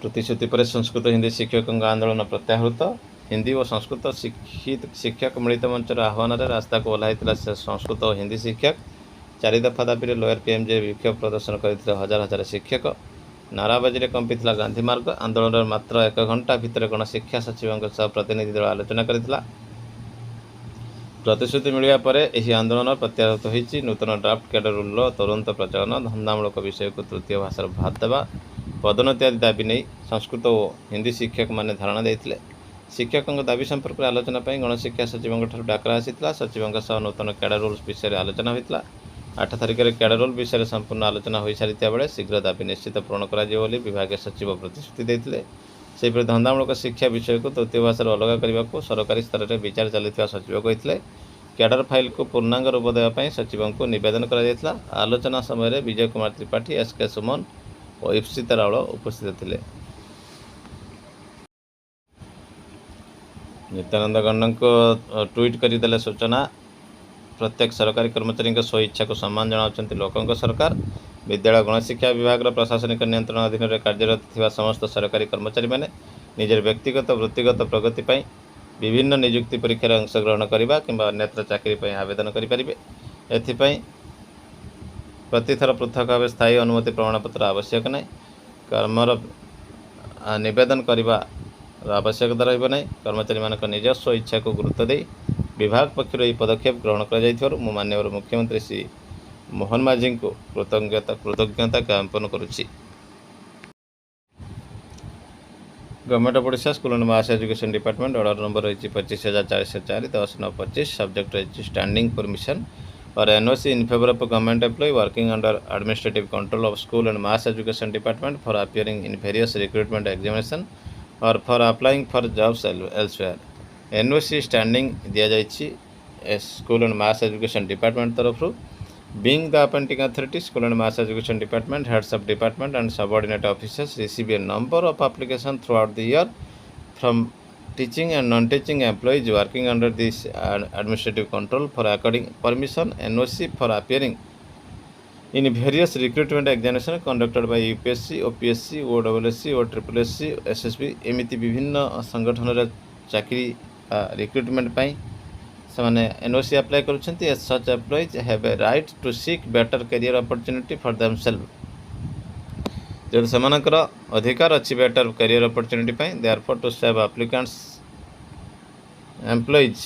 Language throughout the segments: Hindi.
प्रतिश्रुति पर संस्कृत हिंदी शिक्षकों आंदोलन प्रत्याहृत। हिंदी और संस्कृत शिक्षक मिलित मंचर आह्वान रास्ता को ओह्लाई संस्कृत और हिंदी शिक्षक। 4 दफा दाबी लोयर पीएमजे विक्षोभ प्रदर्शन करते हजार हजार शिक्षक। नाराबाजी कंपी गांधी मार्ग। आंदोलन मात्र 1 घंटा भितर गणशिक्षा सचिवों सह प्रतिनिधि दल आलोचना करथिला। प्रतिश्रुति मिलवा पर यह आंदोलन प्रत्याहृत होती। नूतन ड्राफ्ट कैडर रूल तुरंत प्रचलन। धंदामूलक विषय को तृतीय भाषार भात देवा। पदोन्नति आदि दाबी नहीं संस्कृत और हिंदी शिक्षक माने धारणा देते। शिक्षकों दाबी संपर्क में आलोचना गणशिक्षा सचिवों डाकरा आसाला। सचिवों सह नूतन कैडर रूल्स विषय आलोचना होता। 8 तारिख में कैडर रूल विषय संपूर्ण आलोचना हो सारी बेले शीघ्र दाबी निश्चित पूरण कर विभाग सचिव प्रतिश्रुति देते। सेपरि धंदामूलक शिक्षा विषय को तृतीय भाषार अलग करने को सरकारी स्तर में विचार चलता सचिव कहते। कैडर फाइल को पूर्णांग रूप देवाई सचिवों को नवेदन कर आलोचना समय विजय कुमार त्रिपाठी, एसके सुमन और इप्सिता राउल उपस्थित थे। नित्यानंद गंड को ट्वीट करदे सूचना। प्रत्येक सरकारी कर्मचारी स्व इच्छा को सम्मान जनाउछन्ति लोकों सरकार। विद्यालय गणशिक्षा विभाग प्रशासनिक नियंत्रण अधीन में कार्यरत थिबा समस्त सरकारी कर्मचारी मैंने निजर व्यक्तिगत वृत्तिगत प्रगति पर विभिन्न नियुक्ति परीक्षार अंशग्रहण करने कि अन्यत्र चाकरी आवेदन करेंगे। एथिपाई प्रतिथर पृथक भाव स्थायी अनुमति प्रमाणपत्र आवश्यक नहीं। कर्मर नवेदन करने आवश्यकता रही। कर्मचारी मान निजस्व इच्छा को गुरुत्व दे विभाग पक्षर यह पदक्षेप ग्रहण कर माननीय मुख्यमंत्री श्री मोहन माझी को कृतज्ञता ज्ञापन करुच्ची। Government of Odisha school and mass education department order number रही 25,404 10/9/25 सब्जेक्ट रही स्टैंडिंग परमिशन और NOC in favour of government employ working under administrative control of school and mass education department for appearing in various recruitment examination और for applying for jobs elsewhere. NOC standing दि जाए school and mass education department तरफ being the appointing authority school and mass education department heads of department and subordinate officers receive a number of applications throughout the year from teaching and non-teaching employees working under this administrative control for according permission NOC for appearing in various recruitment examination conducted by UPSC, OPSC, OSSC, OSSC, SSB एमिति विभिन्न संगठन चाकरी रिक्रुटमेंट पाई से एनओसी अप्लाई करुँच। Such employees have a right to seek better career opportunity for themselves. जब सेमानकर अधिकार अच्छी बेटर कैरियर अपॉर्चुनिटी पाई therefore to save applicants employees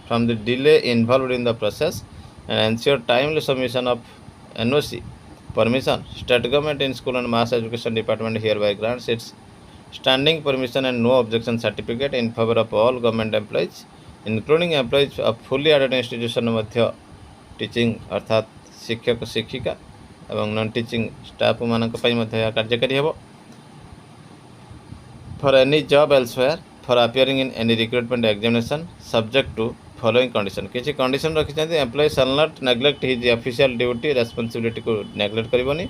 from the delay involved in the process and ensure timely submission of NOC permission state government in school and mass education department here by grants its standing permission and no objection certificate in favour of all government employees including employees of fully aided institution मध्य टीचिंग अर्थात शिक्षक शिक्षिका एवं नॉन टीचिंग स्टाफ मानक कार्यकारी हेब for any job elsewhere for appearing in any recruitment examination subject to following condition. किसी कंडीशन रखी employ shall not neglect his official duty responsibility को नेग्लेक्ट करबनी।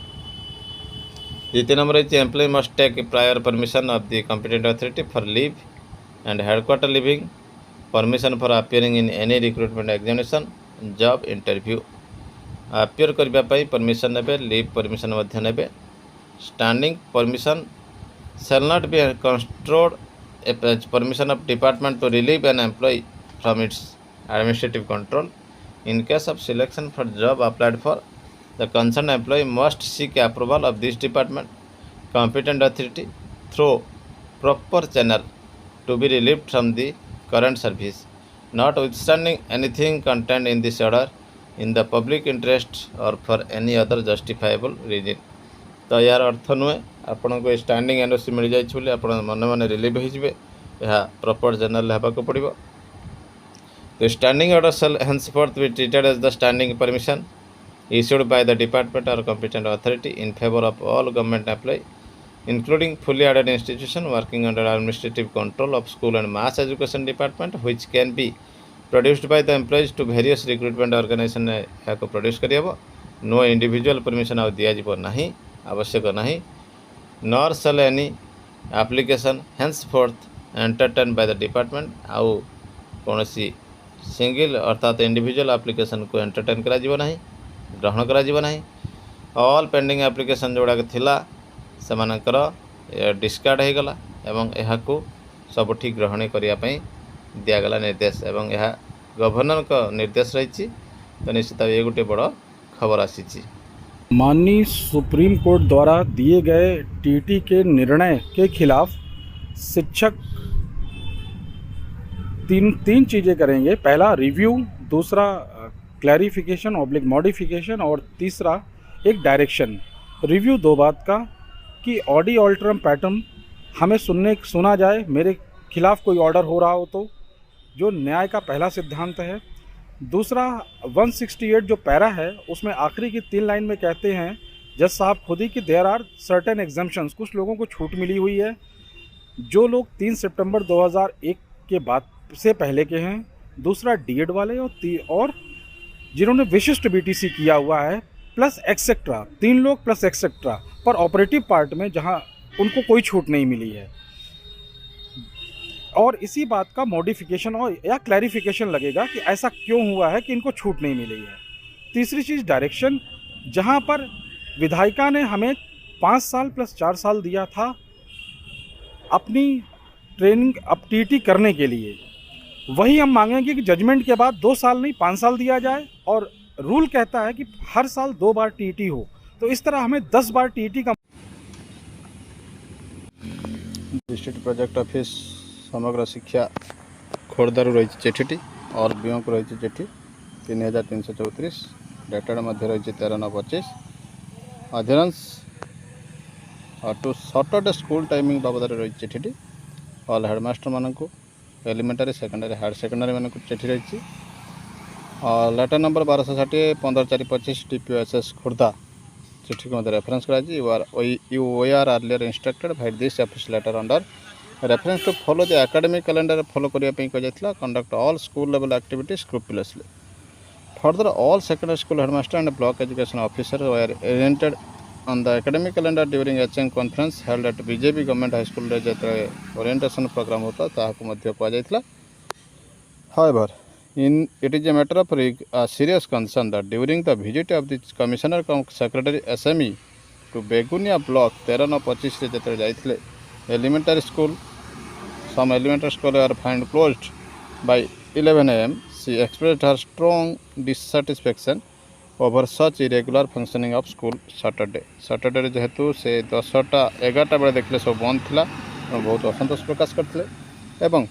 द्वितीय नंबर है employ must take prior permission of the competent authority for leave and headquarter leaving permission for appearing in any recruitment examination job interview appear करने परमिशन ने लीव परमिशन ने standing permission shall not B कंस्ट्रोल्ड permission of department to relieve an employ from its administrative control in case of selection for job applied for the concern employ must seek approval of this department competent authority through proper channel to be relieved from the current service notwithstanding anything contained in this order in the public interest or for any other justifiable reason। तो यार अर्थ नुहे आपन को स्टैंडिंग एनओसी मिल जाइए आप मन मन रिलीव हो प्रॉपर जनरल होगा पड़ो। The standing order shall henceforth be treated as the standing permission issued by the department or competent authority in favor of all government employees including fully aided institution working under administrative control of school and mass education department which can be produced by the employees to various recruitment organization को प्रोड्यूस करिए। नो इंडिविजुअल परमिशन आ दिज्व ना आवश्यक ना nor shall any application henceforth entertained by the department आउ कौन सिंगल अर्थात इंडिविजुअल एप्लिकेशन को एंटरटेन करा ग्रहण करा ऑल पेंडिंग एप्लिकेशन जोड़ा थिला सेमानकर डिस्कार्ड हो गला एवं यहाकू सबुठी ग्रहण करने दिगला निर्देश एवं यह गवर्नर का निर्देश रही। तो निश्चित ये गोटे बड़ खबर आसी। माननीय सुप्रीम कोर्ट द्वारा दिए गए टीटी के निर्णय के खिलाफ शिक्षक तीन चीज़ें करेंगे। पहला रिव्यू, दूसरा क्लैरिफिकेशन ऑब्लिक मॉडिफिकेशन और तीसरा एक डायरेक्शन। रिव्यू दो बात का कि ऑडी ऑल्टरम पैटर्न हमें सुना जाए, मेरे खिलाफ कोई ऑर्डर हो रहा हो तो, जो न्याय का पहला सिद्धांत है। दूसरा 168 जो पैरा है उसमें आखिरी की 3 लाइन में कहते हैं जज साहब खुद ही कि देयर आर सर्टेन एग्जम्पशंस, कुछ लोगों को छूट मिली हुई है जो लोग 3 सितंबर 2001 के बाद से पहले के हैं। दूसरा डीएड वाले और जिन्होंने विशिष्ट बीटीसी किया हुआ है प्लस एक्सेट्रा, 3 लोग प्लस एक्सेट्रा पर ऑपरेटिव पार्ट में जहां उनको कोई छूट नहीं मिली है। और इसी बात का मॉडिफिकेशन और या क्लैरिफिकेशन लगेगा कि ऐसा क्यों हुआ है कि इनको छूट नहीं मिली है। तीसरी चीज़ डायरेक्शन, जहां पर विधायिका ने हमें 5 साल प्लस 4 साल दिया था अपनी ट्रेनिंग अब टीटी करने के लिए, वही हम मांगेंगे कि जजमेंट के बाद 2 साल नहीं 5 साल दिया जाए। और रूल कहता है कि हर साल 2 बार टीटी हो, तो इस तरह हमें 10 बार टीटी का। डिस्ट्रिक्ट प्रोजेक्ट ऑफिस समग्र शिक्षा खोर्धारू रही चिठी और बीओ को रही चिठी 3334 डेटेड मध्य रही 13/9/25 अध्ययंस टू सैटरडे स्कूल टाइमिंग बाबद रही चिठी ऑल हेडमास्टर मान को एलिमेंटारी सेकेंडरी हायर सेकेंडरी मान को चिठी रही। लेटर नंबर 1260 15/4/25 TPOSS खोर्धा चिठी को रेफरेंस कराई। You are earlier instructed by this office letter under reference to follow the academic calendar follow करने कही conduct all school level activity scrupulously. Further all secondary school headmaster and block education officer were oriented on the academic calendar during HM conference held at BJP government high school जो ओरिएंटेशन प्रोग्राम होता कहुला। However it is a matter of serious concern that during the visit of the Commissioner Secretary SME to Begunia block 13/25 रे जतरे जाइथिले elementary school, some elementary school are found closed by 11 AM. She expressed her strong dissatisfaction over such irregular functioning of school Saturday जेहेतु से 10टा 11टा बेले देखले सब बंद थिला बहुत असंतोष प्रकाश करथिले एवं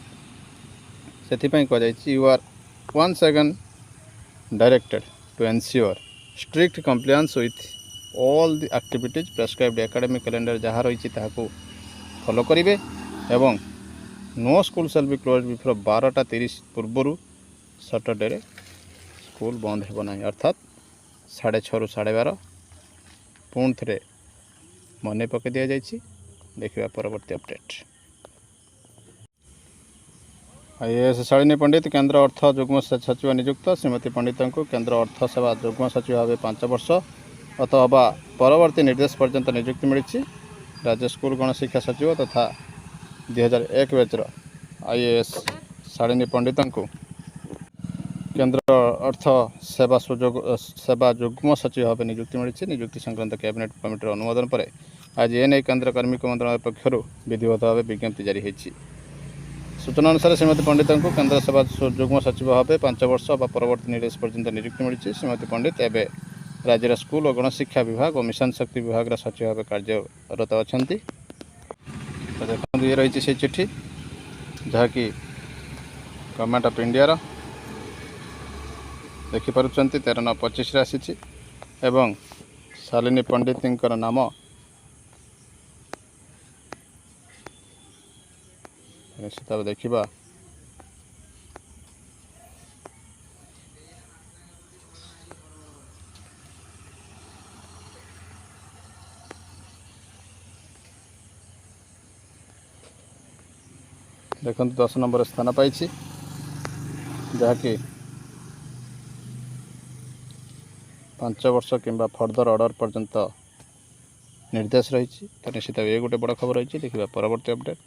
सेथिपई को जाइछि you are once again directed to ensure strict compliance with all the activities prescribed academic calendar जहाँ रही ताकू फॉलो करेंगे एवं no school shall be close before 12:30 पूर्व सैटरडे रे स्कूल बंद हो ना अर्थात 6:30 ରୁ 12:30 पुणी थे मन पकई दि जाइए। देखा परवर्ती अपडेट। IAS शालिनी पंडित केंद्र अर्थ जुग्म सचिव नियुक्त। श्रीमती पंडित को केंद्र अर्थ सेवा जुग्म सचिव भाव 5 वर्ष अथवा परवर्ती निर्देश पर्यंत नियुक्ति मिली। राज्य स्कूल गणशिक्षा सचिव तथा 2001 बैचर IAS शालिनी पंडित को केंद्र अर्थ सेवा जुग्म सचिव भाव नियुक्ति मिली। नियुक्ति संक्रांत कैबिनेट कमिटी अनुमोदन पर आज एने केंद्र कार्मिक मंत्रालय पक्षर विधिवत भाव विज्ञप्ति जारी होती। सूचना अनुसार श्रीमती पंडित को केंद्र सेवा जुग्म सचिव भाव 5 वर्ष परवर्ती निर्देश पर्यंत नियुक्ति मिली। श्रीमती पंडित एवं राज्य स्कूल और गणशिक्षा विभाग और मिशन शक्ति विभाग सचिव भाव कार्यरत अच्छा। देखो ये रही से चिठी जहाँकि गवर्नमेंट ऑफ इंडिया देखिपुर 13/9/25 आसी एवं शालिनी पंडित नाम निश्चित भाव देखा। देखो 10 नंबर स्थान पाई जहाँकि 5 वर्ष किंबा फर्दर ऑर्डर पर्यंत निर्देश रही। तो निश्चित ये गोटे बड़ खबर रही। देखा परवर्ती अपडेट।